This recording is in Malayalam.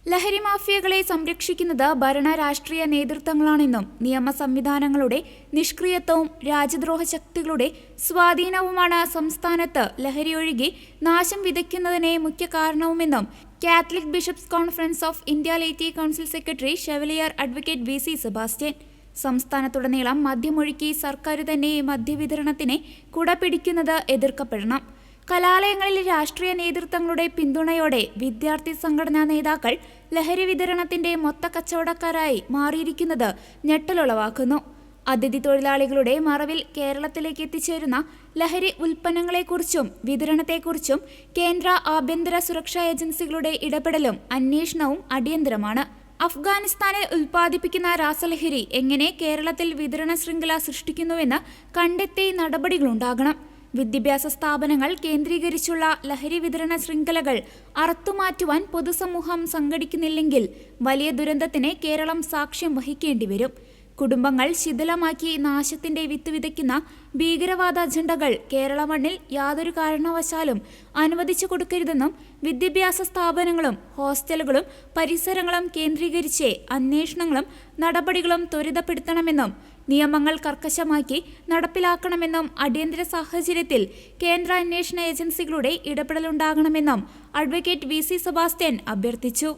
ലഹരി മാഫിയകളെ സംരക്ഷിക്കുന്നത് ഭരണ രാഷ്ട്രീയ നേതൃത്വങ്ങളാണെന്നും നിയമ സംവിധാനങ്ങളുടെ നിഷ്ക്രിയത്വവും രാജ്യദ്രോഹ ശക്തികളുടെ സ്വാധീനവുമാണ് സംസ്ഥാനത്ത് ലഹരി ഒഴുകി നാശം വിതയ്ക്കുന്നതിന് മുഖ്യ കാരണവുമെന്നും Catholic Bishops Conference of India laity council secretary chevalier advocate V C. Sebastian സംസ്ഥാനത്തുടനീളം മദ്യമൊഴുക്കി സർക്കാർ തന്നെ മദ്യവിതരണത്തിന് കുടപിടിക്കുന്നത് എതിർക്കപ്പെടണം. കലാലയങ്ങളിൽ രാഷ്ട്രീയ നേതൃത്വങ്ങളുടെ പിന്തുണയോടെ വിദ്യാർത്ഥി സംഘടനാ നേതാക്കൾ ലഹരി വിതരണത്തിന്റെ മൊത്ത കച്ചവടക്കാരായി മാറിയിരിക്കുന്നത് ഞെട്ടലുളവാക്കുന്നു. അതിഥി തൊഴിലാളികളുടെ മറവിൽ കേരളത്തിലേക്ക് എത്തിച്ചേരുന്ന ലഹരി ഉൽപ്പന്നങ്ങളെക്കുറിച്ചും വിതരണത്തെക്കുറിച്ചും കേന്ദ്ര ആഭ്യന്തര സുരക്ഷാ ഏജൻസികളുടെ ഇടപെടലും അന്വേഷണവും അടിയന്തരമാണ്. അഫ്ഗാനിസ്ഥാനിൽ ഉൽപ്പാദിപ്പിക്കുന്ന രാസലഹരി എങ്ങനെ കേരളത്തിൽ വിതരണ ശൃംഖല സൃഷ്ടിക്കുന്നുവെന്ന് കണ്ടെത്തി നടപടികളുണ്ടാകണം. വിദ്യാഭ്യാസ സ്ഥാപനങ്ങൾ കേന്ദ്രീകരിച്ചുള്ള ലഹരി വിതരണ ശൃംഖലകൾ അറുത്തുമാറ്റുവാൻ പൊതുസമൂഹം സംഘടിക്കുന്നില്ലെങ്കിൽ വലിയ ദുരന്തത്തിന് കേരളം സാക്ഷ്യം വഹിക്കേണ്ടി വരും. കുടുംബങ്ങൾ ശിഥിലമാക്കി നാശത്തിന്റെ വിത്ത് വിതയ്ക്കുന്ന ഭീകരവാദ അജണ്ടകൾ കേരള മണ്ണിൽ യാതൊരു കാരണവശാലും അനുവദിച്ചു കൊടുക്കരുതെന്നും വിദ്യാഭ്യാസ സ്ഥാപനങ്ങളും ഹോസ്റ്റലുകളും പരിസരങ്ങളും കേന്ദ്രീകരിച്ച് അന്വേഷണങ്ങളും നടപടികളും ത്വരിതപ്പെടുത്തണമെന്നും നിയമങ്ങൾ കർക്കശമാക്കി നടപ്പിലാക്കണമെന്നും അടിയന്തര സാഹചര്യത്തിൽ കേന്ദ്ര അന്വേഷണ ഏജൻസികളുടെ ഇടപെടലുണ്ടാകണമെന്നും അഡ്വക്കേറ്റ് വി.സി. സെബാസ്റ്റ്യൻ അഭ്യർത്ഥിച്ചു.